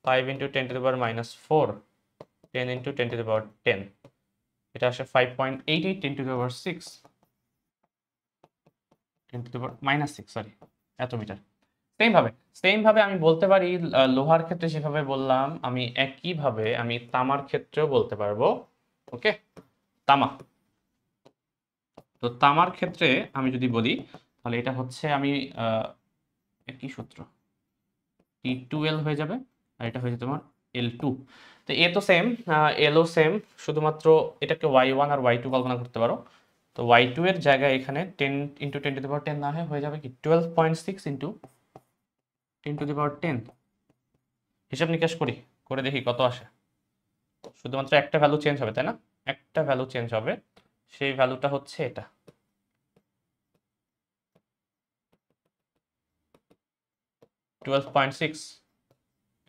5 ইন্টু 10⁻⁴, 10 ইন্টু 10⁻10, এটা আসে 5.88 10⁻6, 10⁻⁻6 সরি, এত মিটার। সেম ভাবে আমি বলতে পারি লোহার ক্ষেত্রে যেভাবে বললাম, আমি একইভাবে আমি তামার ক্ষেত্রেও বলতে পারবো। ওকে, তামা, তো তামার ক্ষেত্রে আমি যদি বলি, তাহলে এটা হচ্ছে আমি একই সূত্র, T2L হয়ে যাবে, আর এটা হয়ে যাবে তোমার L2। তো এ তো সেম, Lও সেম, শুধুমাত্র এটাকে Y1 আর Y2 কল্পনা করতে পারো। তো Y2 এর জায়গায় এখানে 10 ইন্টু 10⁻10 না হয়ে যাবে কি 12.6 ইন্টু 10⁻10। হিসাব নিকাশ করে দেখি কত আসে। শুধুমাত্র একটা ভ্যালু চেঞ্জ হবে, তাই না? একটা ভ্যালু চেঞ্জ হবে, সেই ভ্যালুটা হচ্ছে এটা।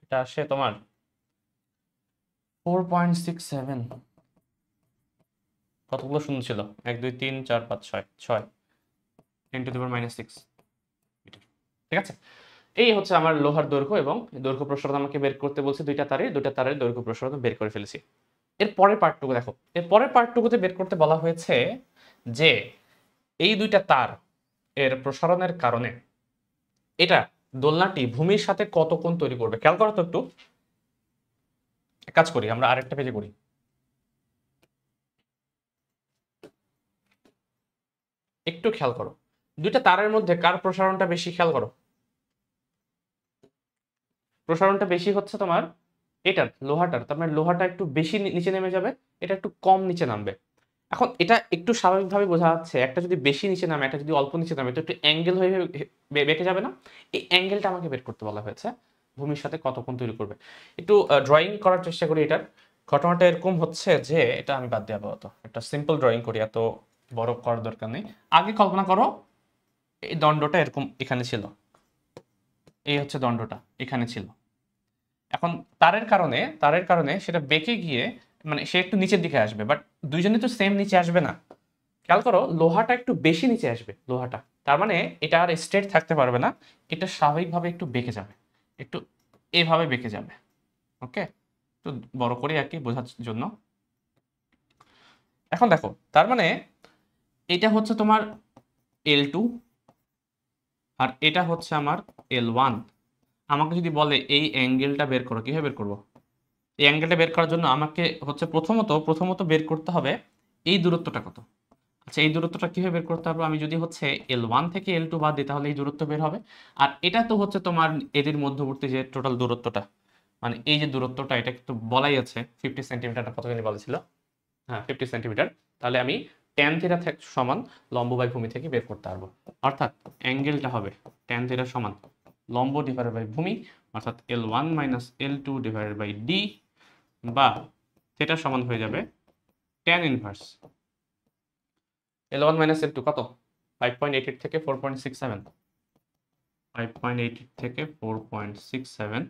এটা আসে তোমার 4.67। কতগুলো শূন্য ছিল? 1 2 3 4 5 6 6, 10⁻⁻6 মিটার। ঠিক আছে, এই হচ্ছে আমার লোহার দৈর্ঘ্য, এবং দৈর্ঘ্য প্রসারণ আমাকে বের করতে বলছে দুইটা তারের দৈর্ঘ্য প্রসারণ বের করে ফেলেছি। এর পরের পার্টটুকু দেখো, এর পরের পার্টটুকুতে বের করতে বলা হয়েছে যে এই দুইটা তার এর প্রসারণের কারণে এটা দোলনাটি ভূমির সাথে কত কোণ তৈরি করবে। খেয়াল করো তো একটু, এক কাজ করি, আমরা আরেকটা পেজে করি। একটু খেয়াল করো, দুইটা তারের মধ্যে কার প্রসারণটা বেশি, খেয়াল করো। প্রসারণটা বেশি হচ্ছে তোমার এটার, লোহাটার। তার মানে লোহাটা একটু বেশি নিচে নেমে যাবে, এটা একটু কম নিচে নামবে। এখন এটা একটু স্বাভাবিকভাবে বোঝা যাচ্ছে, একটা যদি বেশি নিচে নামে, একটা যদি অল্প নিচে নামে, তো একটু অ্যাঙ্গেল হয়ে বেঁকে যাবে না? এই অ্যাঙ্গেলটা আমাকে বের করতে বলা হয়েছে, ভূমির সাথে কত কোণ তৈরি করবে। একটু ড্রয়িং করার চেষ্টা করি। এটার ঘটনাটা এরকম হচ্ছে যে, এটা আমি বাদ দিয়ে আপাতত একটা সিম্পল ড্রয়িং করি, এত বড় করার দরকার নেই। আগে কল্পনা করো এই দণ্ডটা এরকম এখানে ছিল, এই হচ্ছে দণ্ডটা এখানে ছিল। এখন তারের কারণে সেটা বেঁকে গিয়ে মানে সে একটু নিচের দিকে আসবে, বাট দুইজনে তো সেম নিচে আসবে না। খেয়াল করো, লোহাটা একটু বেশি নিচে আসবে, লোহাটা। তার মানে এটা আর স্ট্রেট থাকতে পারবে না, এটা স্বাভাবিকভাবে একটু বেঁকে যাবে, একটু এভাবে বেঁকে যাবে। ওকে, একটু বড় করে আর কি বোঝার জন্য। এখন দেখো, তার মানে এটা হচ্ছে তোমার L2 আর এটা হচ্ছে আমার L1। আমাকে যদি বলে এই অ্যাঙ্গেলটা বের করো, কিভাবে বের করবো? এই অ্যাঙ্গেলটা বের করার জন্য আমাকে হচ্ছে প্রথমত বের করতে হবে এই দূরত্বটা কত। আচ্ছা, এই দূরত্বটা কিভাবে বের করতে পারবো? আমি যদি হচ্ছে L1 থেকে L2 বাদ দিই, তাহলে এই দূরত্ব বের হবে। আর এটা তো হচ্ছে তোমার এদের মধ্যবর্তী যে টোটাল দূরত্বটা, মানে এই যে দূরত্বটা, এটা কিন্তু বলাই আছে 50 সেন্টিমিটারটা কত জানি বলেছিল। হ্যাঁ, 50 সেন্টিমিটার। তাহলে আমি tan থিটা সমান লম্ব বাই ভূমি থেকে বের করতে পারবো। অর্থাৎ অ্যাঙ্গেলটা হবে tan থিটা সমান লম্ব ডিভাইডেড বাই ভূমি, অর্থাৎ L1 minus L2 divided by D, বা থিটা সমান হয়ে যাবে tan inverse L1 minus L2 কত? 5.88 থেকে 4.67, 5.88 থেকে 4.67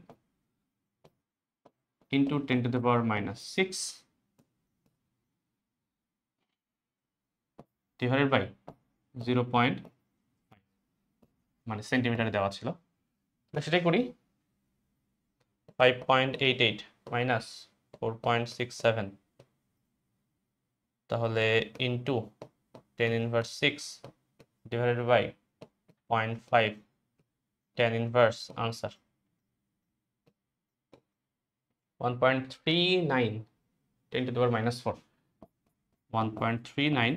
into 10 to the power minus 6 divided by 0. মানে সেন্টিমিটারে দেওয়া ছিল, সেটাই করি। 5.88 মাইনাস 4.67, তাহলে into 10 inverse 6 divided by 0.5, tan inverse answer 1.39 10 to the power minus 4, 1.39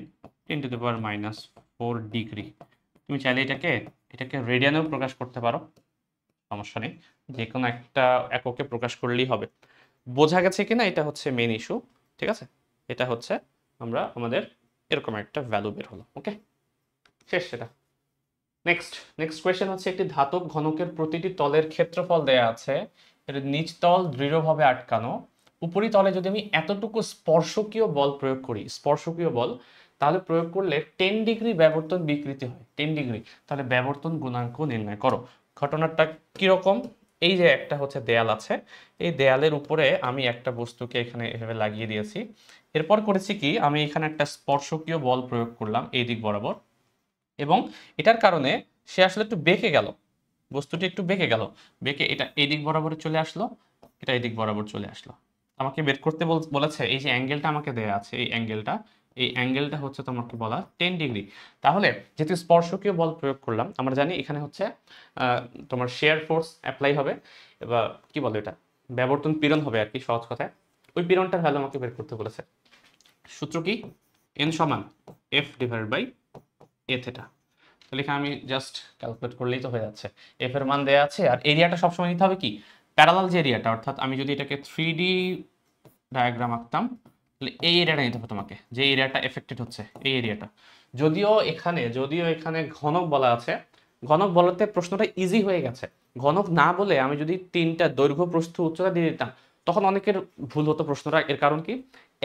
10 to the power minus 4 degree. তুমি চাইলে এটাকে রেডিয়ানেও প্রকাশ করতে পারো, সমস্যা নেই, যে কোনো একটা এককে প্রকাশ করলেই হবে। বোঝা গেছে কিনা এটা হচ্ছে মেইন ইস্যু। ঠিক আছে, এটা হচ্ছে আমাদের এরকম একটা ভ্যালু বের হলো। ওকে, শেষ সেটা। নেক্সট কোয়েশ্চেন হচ্ছে, একটি ধাতব ঘনকের প্রতিটি তলের ক্ষেত্রফল দেয়া আছে, এর নিচ তল দৃঢ়ভাবে আটকানো, উপরিতলে যদি আমি এতটুকু স্পর্শকীয় বল প্রয়োগ করি, স্পর্শকীয় বল, তাহলে প্রয়োগ করলে 10 ডিগ্রি ব্যাবর্তন বিকৃতি হয়, 10 ডিগ্রি। তাহলে ব্যাবর্তন গুণাঙ্ক নির্ণয় করো। ঘটনাটা কিরকম? এই যে একটা হচ্ছে দেয়াল আছে, এই দেয়ালের উপরে আমি একটা বস্তুকে এখানে এভাবে লাগিয়ে দিয়েছি। এরপর করেছি কি, আমি এখানে একটা স্পর্শকীয় বল প্রয়োগ করলাম এই দিক বরাবর, এবং এটার কারণে সে আসলে একটু বেঁকে গেল, বস্তুটি একটু বেঁকে গেল, বেঁকে এটা এই দিক বরাবর চলে আসলো, এটা এই দিক বরাবর চলে আসলো। আমাকে বের করতে বলেছে এই যে অ্যাঙ্গেলটা আমাকে দেয়া আছে, এই অ্যাঙ্গেলটা হচ্ছে তোমাকে বলা 10 ডিগ্রি। তাহলে যেহেতু স্পর্শকীয় বল প্রয়োগ করলাম, আমরা জানি এখানে হচ্ছে তোমার শেয়ার ফোর্স অ্যাপ্লাই হবে, বা কি বলে এটা, ব্যাবর্তন পীড়ন হবে আর কি, সহজ কথায়। ওই পীড়নটার ভ্যালু আমাকে বের করতে বলেছে। সূত্র কি? N সমান F divided by A theta. তাহলে এখানে আমি জাস্ট ক্যালকুলেট করলেই তো হয়ে যাচ্ছে। এফ এর মান দেয়া আছে, আর এরিয়াটা সবসময় নিতে হবে কি, প্যারালাল যে এরিয়াটা, অর্থাৎ আমি যদি এটাকে 3D ডায়াগ্রাম আঁকতাম, তাহলে এই এরিয়াটা নিতে হবে তোমাকে, যে এরিয়াটা এফেক্টেড হচ্ছে এই এরিয়াটা। যদিও এখানে ঘনক বলা আছে, ঘনক বলাতে প্রশ্নটা ইজি হয়ে গেছে। ঘনক না বলে আমি যদি 3টা দৈর্ঘ্য প্রস্থ উচ্চতা দিয়ে দিতাম, তখন অনেকের ভুল হতো প্রশ্নটা। এর কারণ কি,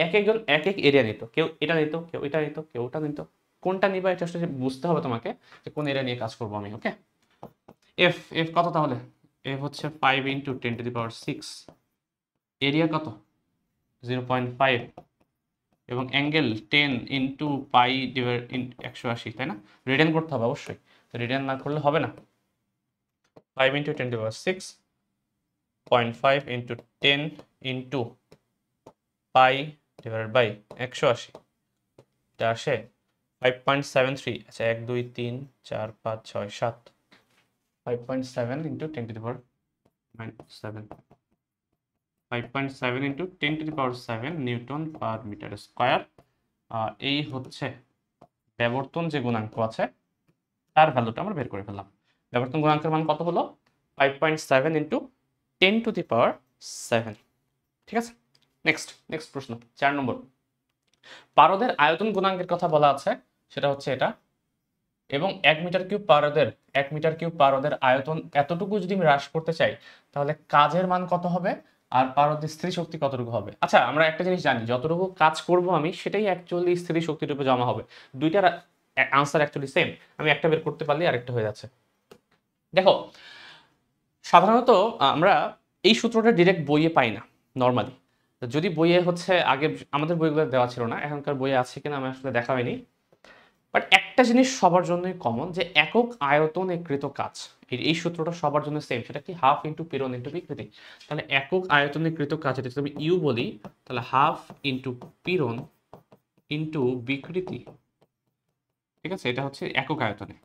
একজন এক এরিয়া নিত, কেউ এটা নিত, কেউ এটা নিত, কেউ ওটা নিত। কোনটা নিবা এটা আসলে বুঝতে হবে তোমাকে, যে কোন এরিয়া নিয়ে কাজ করবো আমি। ওকে, এফ এফ কত তাহলে? এফ হচ্ছে 5 into 10 to the power 6, area কত? 0.5, এবং অ্যাঙ্গেল 10 ইন্টু পাই ডিভাইড 180, তাই না? রেডিয়ান করতে হবে অবশ্যই, রেডিয়ান না করলে হবে না। 5 into 10 to the power 6, 0.5 into 10 into pi divided by 180, এটা আসে 5.73। আচ্ছা, 1 2 3 4 5 6 7, 5.7 into 10 to the power -7, 5.7 into 10⁻7 newton per metre square. এই হচ্ছে ব্যাবর্তন যে গুণাঙ্ক আছে তার ভ্যালুটা আমরা বের করে ফেললাম। ব্যাবর্তন গুণাঙ্কের মান কত হলো? 5.7 ইন্টু 10⁻7। ঠিক আছে, নেক্সট প্রশ্ন 4 নম্বর। পারদের আয়তন গুণাঙ্কের কথা বলা আছে, সেটা হচ্ছে এটা। এবং 1 মিটার কিউব পারদের আয়তন এতটুকু যদি আমি হ্রাস করতে চাই, তাহলে কাজের মান কত হবে আর পারদের স্থির শক্তি কতটুকু হবে? আচ্ছা, আমরা একটা জিনিস জানি, যতটুকু কাজ করব আমি সেটাই অ্যাকচুয়ালি স্থির শক্তির রূপে জমা হবে। দুইটার আনসার অ্যাকচুয়ালি সেম, আমি একটা বের করতে পারলে আরেকটা হয়ে যাচ্ছে। দেখো, সাধারণত আমরা এই সূত্রটা ডিরেক্ট বইয়ে পাই না নর্মালি। যদি বইয়ে হচ্ছে, আগে আমাদের বইগুলো দেওয়া ছিল না, এখনকার বইয়ে আছে কিনা আমি আসলে দেখা হয়নি। বাট একটা জিনিস সবার জন্যই কমন, যে একক আয়তনে কৃত কাজ, এই সূত্রটা সবার জন্য সেম। সেটা কি? হাফ ইন্টু পীড়ন ইন্টু বিকৃতি। তাহলে একক আয়তনে কৃত কাজ, এটা যদি আমি ইউ বলি, তাহলে হাফ ইন্টু পীড়ন ইন্টু বিকৃতি। ঠিক আছে, এটা হচ্ছে একক আয়তনে।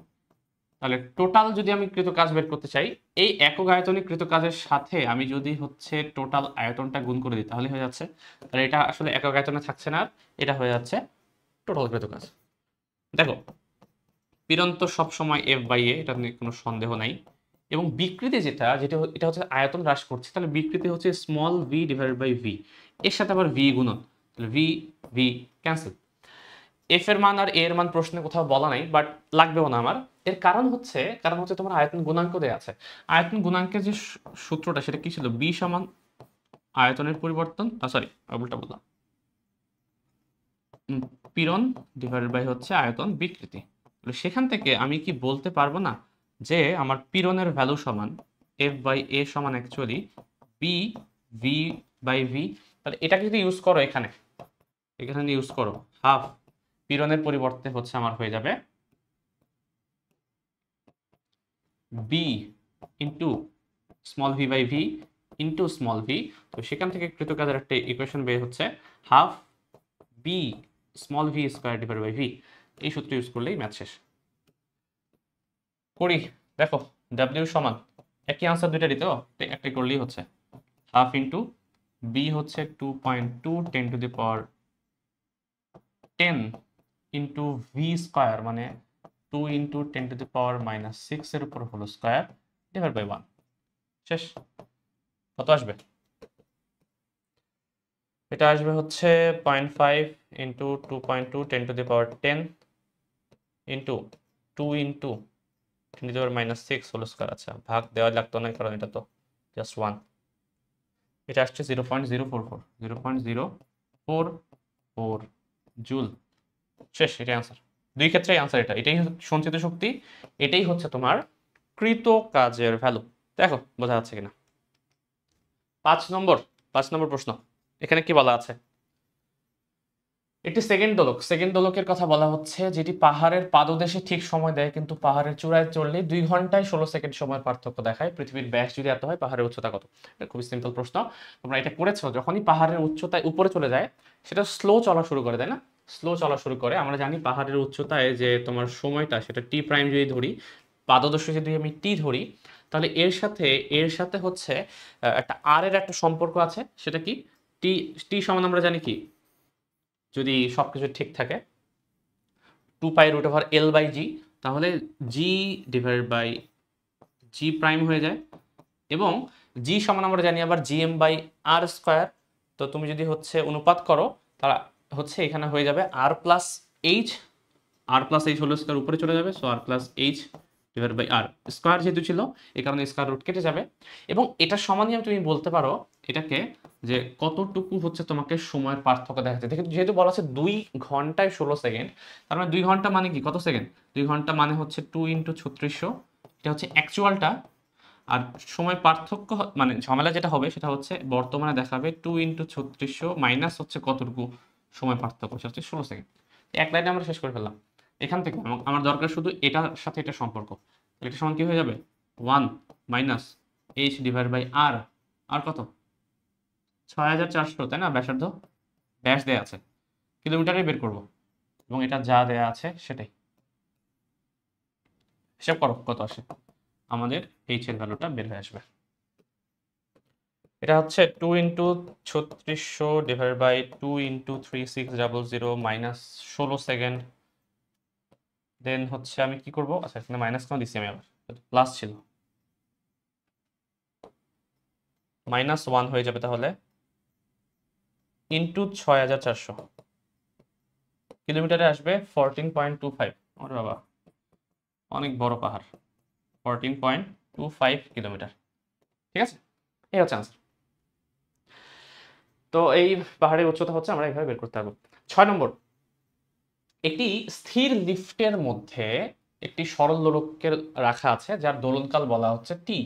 তাহলে টোটাল যদি আমি কৃত কাজ বের করতে চাই, এই একক আয়তনে কৃত কাজের সাথে আমি যদি হচ্ছে টোটাল আয়তনটা গুণ করে দিই, তাহলে হয়ে যাচ্ছে। তাহলে এটা আসলে একক আয়তনে থাকছে না, এটা হয়ে যাচ্ছে টোটাল কৃত কাজ। দেখো, পীড়ন তো সবসময় F/A, এটা নিয়ে কোনো সন্দেহ নাই। এবং বিকৃতি যেটা এটা হচ্ছে আয়তন হ্রাস করছে, তাহলে বিকৃতি হচ্ছে small v divided by v, এর সাথে আবার v গুণন, তাহলে v ক্যান্সেল। f এর মান আর a এর মান প্রশ্নে কোথাও বলা নাই, বাট লাগবেও না আমার। এর কারণ হচ্ছে তোমার আয়তন গুণাঙ্ক দেয়া আছে। আয়তন গুণাঙ্কের যে সূত্রটা, সেটা কি ছিল? b সমান আয়তনের পরিবর্তন, সরি উল্টা বললাম, পীড়ন ডিভাইডেড বাই হচ্ছে আয়তন বিকৃতি। সেখান থেকে আমি কি বলতে পারবো না যে আমার পীড়নের ভ্যালু সমান F/A সমান অ্যাকচুয়ালি v/v? তাহলে এটাকে যদি ইউজ করো, এখানে ইউজ করো, হাফ পীড়নের পরিবর্তে হচ্ছে আমার হয়ে যাবে b into small v/v into small v। তো সেখান থেকে কৃত কাজের একটা ইকুয়েশন বের হচ্ছে half b small v square divide by v। এই সূত্র ইউজ করলেই ম্যাথ শেষ। করি, দেখো w সমান একই আনসার দুইটারই, তো একটা করলেই হচ্ছে হাফ ইন্টু b হচ্ছে 2.2 10⁻10 ইন্টু v স্কয়ার, মানে 2 ইন্টু 10⁻⁻6 এর উপর হলো স্কয়ার ডিভাইড বাই 1। শেষ। কত আসবে? এটা আসবে হচ্ছে 0.5 into 2.2 10⁻10 into 2 into 10⁻6 whole square. আচ্ছা, ভাগ দেওয়া লাগতো না, কারণ এটা তো জাস্ট 1। এটা আসছে 0.044 জুল। শেষ, এটাই আনসার। দুই ক্ষেত্রেই আনসার এটা। এটাই সঞ্চিত শক্তি, এটাই হচ্ছে তোমার কৃত কাজের ভ্যালু। দেখো বোঝা যাচ্ছে কিনা। 5 নম্বর প্রশ্ন, এখানে কি বলা আছে? একটি সেকেন্ড দোলকের কথা বলা হচ্ছে, যেটি পাহাড়ের পাদদেশে ঠিক সময় দেয়, কিন্তু পাহাড়ের চূড়ায় চললে 2 ঘন্টায় 16 সেকেন্ড সময়ের পার্থক্য দেখায়। পৃথিবীর ব্যাস যদি এত হয়, পাহাড়ের উচ্চতা কত? এটা খুবই সিম্পল প্রশ্ন। তোমরা এটা করেছো, যখনই পাহাড়ের উচ্চতায় উপরে চলে যায়, সেটা স্লো চলা শুরু করে, তাই না? স্লো চলা শুরু করে। আমরা জানি পাহাড়ের উচ্চতায় যে তোমার সময়টা, সেটা টি প্রাইম যদি ধরি, পাদদেশে যদি আমি টি ধরি, তাহলে এর সাথে হচ্ছে একটা আর এর একটা সম্পর্ক আছে। সেটা কি? টি টি সমান আমরা জানি কি, যদি সবকিছু ঠিক থাকে, 2π√L/g, তাহলে g divided by g prime হয়ে যায়। এবং g সমান আমরা জানি আবার gm/r²। তো তুমি যদি হচ্ছে অনুপাত করো, তাহলে হচ্ছে এখানে হয়ে যাবে r+h হোল স্কয়ার উপরে চলে যাবে, so r+h divided by r square যেহেতু ছিল, এই কারণে স্কয়ার রুট কেটে যাবে। এবং এটা সমানই তুমি বলতে পারো এটাকে, যে কতটুকু হচ্ছে তোমাকে সময়ের পার্থক্য দেখাচ্ছে। যেহেতু বলা আছে 2 ঘন্টায় 16 সেকেন্ড, তার মানে 2 ঘন্টা মানে কি, কত সেকেন্ড? 2 ঘন্টা মানে হচ্ছে 2 × 3600, এটা হচ্ছে অ্যাকচুয়ালটা। আর সময় পার্থক্য মানে ঝামেলা যেটা হবে, সেটা হচ্ছে বর্তমানে দেখাবে 2 × 3600 মাইনাস হচ্ছে কতটুকু সময় পার্থক্য, সেটা হচ্ছে 16 সেকেন্ড। এক লাইনে আমরা শেষ করে ফেললাম। এখান থেকে আমার দরকার শুধু এটার সাথে এটা সম্পর্ক। এটা সমান কি হয়ে যাবে? 1 minus h divide by r। আর কত? 6400, তাই না? ব্যাসার্ধ, ব্যাস দেয়া আছে, কিলোমিটারে বের করব, এবং এটা যা দেয়া আছে সেটাই হিসাব করো কত আসে। আমাদের h এর ভ্যালুটা বের হয়ে আসবে। এটা হচ্ছে 2 into 3600 divide by 2 into 3600 minus 16 second. Then হচ্ছে আমি কি করব, আচ্ছা এখানে মাইনাস কেন দিচ্ছি আমি, আবার প্লাস ছিল, -1 হয়ে যাবে তাহলে, ইন্টু 6400 কিলোমিটারে আসবে 14.25। ওরে বাবা, অনেক বড় পাহাড়, 14.25 কিলোমিটার। ঠিক আছে, এই হচ্ছে আনসার। তো এই পাহাড়ের উচ্চতা হচ্ছে আমরা এইভাবে বের করতে পারবো। 6 নম্বর, একটি স্থির লিফটের মধ্যে একটি সরল দোলককে রাখা আছে যার দোলনকাল বলা হচ্ছে টি।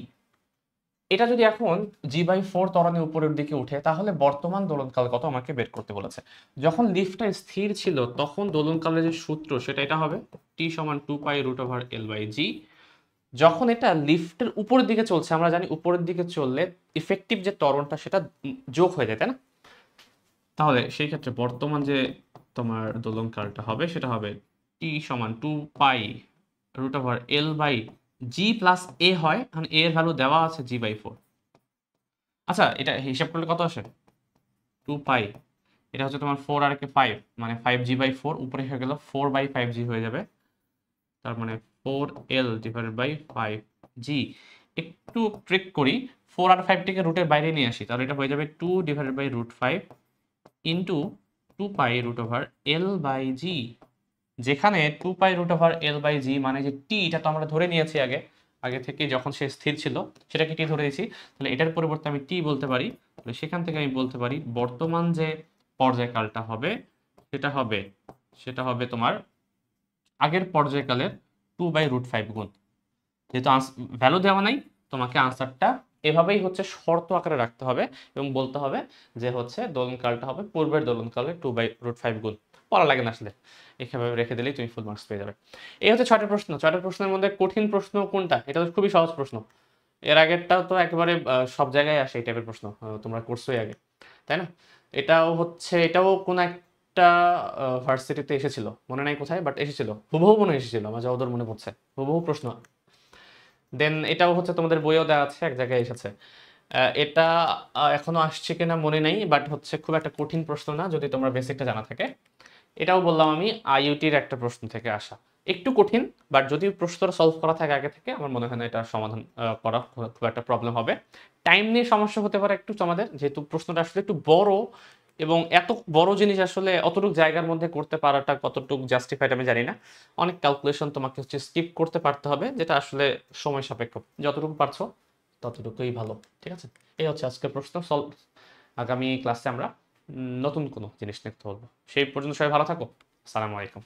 এটা যদি এখন g/4 ত্বরণে উপরের দিকে উঠে তাহলে বর্তমান দোলনকাল কত আমাকে বের করতে বলেছে। যখন লিফটটা স্থির ছিল তখন দোলনকালের যে সূত্র সেটা এটা হবে t = 2π√L/g। যখন এটা লিফটের উপরের দিকে চলছে, আমরা জানি উপরের দিকে চললে ইফেক্টিভ যে ত্বরণটা সেটা যোগ হয়ে যায়, তাই না? তাহলে সেই ক্ষেত্রে বর্তমান যে তোমার দোলনকালটা হবে সেটা হবে t = 2π√L/g প্লাস a হয়, কারণ a এর ভ্যালু দেওয়া আছে g/4। আচ্ছা এটা হিসাব করলে কত আসে, 2π, এটা হচ্ছে তোমার 4 আর কে 5, মানে 5g/4, উপরে হয়ে গেল 4/5g হয়ে যাবে, তার মানে 4L/5g। একটু ট্রিক করি, 4 আর 5 টিকে রুটের বাইরে নিয়ে আসি, তাহলে এটা হয়ে যাবে 2/√5 ইন্টু 2π√L/g। যেখানে 2π√L/g মানে যে টি, এটা তো আমরা ধরে নিয়েছি আগে আগে থেকে, যখন সে স্থির ছিল সেটাকে টি ধরে দিয়েছি, তাহলে এটার পরিবর্তে আমি টি বলতে পারি। তাহলে সেখান থেকে আমি বলতে পারি বর্তমান যে পর্যায়কালটা হবে সেটা হবে তোমার আগের পর্যায়কালের 2/√5 গুণ। যেহেতু ভ্যালু দেওয়া নাই, তোমাকে আনসারটা এভাবেই হচ্ছে শর্ত আকারে রাখতে হবে এবং বলতে হবে যে হচ্ছে দোলনকালটা হবে পূর্বের দোলনকালের 2/√5 গুণ। পড়া লাগে না আসলে, এভাবে রেখে দিলেই তুমি ফুল মার্কস পেয়ে যাবে। এই হচ্ছে 6টা প্রশ্ন। 6টা প্রশ্নের মধ্যে কঠিন প্রশ্ন কোনটা, এটা তো খুবই সহজ প্রশ্ন। এর আগেরটা তো একেবারে সব জায়গায় আসে এই টাইপের প্রশ্ন, তোমরা করছোই আগে, তাই না? এটাও কোন একটা ভার্সিটিতে এসেছিল, মনে নাই কোথায়, বাট এসেছিল, হুবহু মনে এসেছিল, আমার যতদূর মনে পড়ছে হুবহু প্রশ্ন। দেন এটাও হচ্ছে তোমাদের বইও দেওয়া আছে, এক জায়গায় এসেছে। এটা এখনো আসছে কিনা মনে নাই, বাট হচ্ছে খুব একটা কঠিন প্রশ্ন না যদি তোমার বেসিকটা জানা থাকে। এটাও বললাম আমি আইইউটির একটা প্রশ্ন থেকে আসা, একটু কঠিন, বাট যদি প্রশ্নটা সলভ করা থাকে আগে থেকে আমার মনে হয় না এটা সমাধান করা খুব একটা প্রবলেম হবে। টাইম নিয়ে সমস্যা হতে পারে একটু তোমাদের, যেহেতু প্রশ্নটা আসলে একটু বড়, এবং এত বড় জিনিস আসলে অতটুকু জায়গার মধ্যে করতে পারাটা কতটুকু জাস্টিফাইড আমি জানি না। অনেক ক্যালকুলেশন তোমাকে হচ্ছে স্কিপ করতে পারতে হবে, যেটা আসলে সময় সাপেক্ষ। যতটুকু পারছো ততটুকুই ভালো। ঠিক আছে, এই হচ্ছে আজকের প্রশ্ন সলভ। আগামী ক্লাসে আমরা নতুন কোনো জিনিস নিয়ে কথা বলবো। সেই পর্যন্ত সবাই ভালো থাকো। আসসালামু আলাইকুম।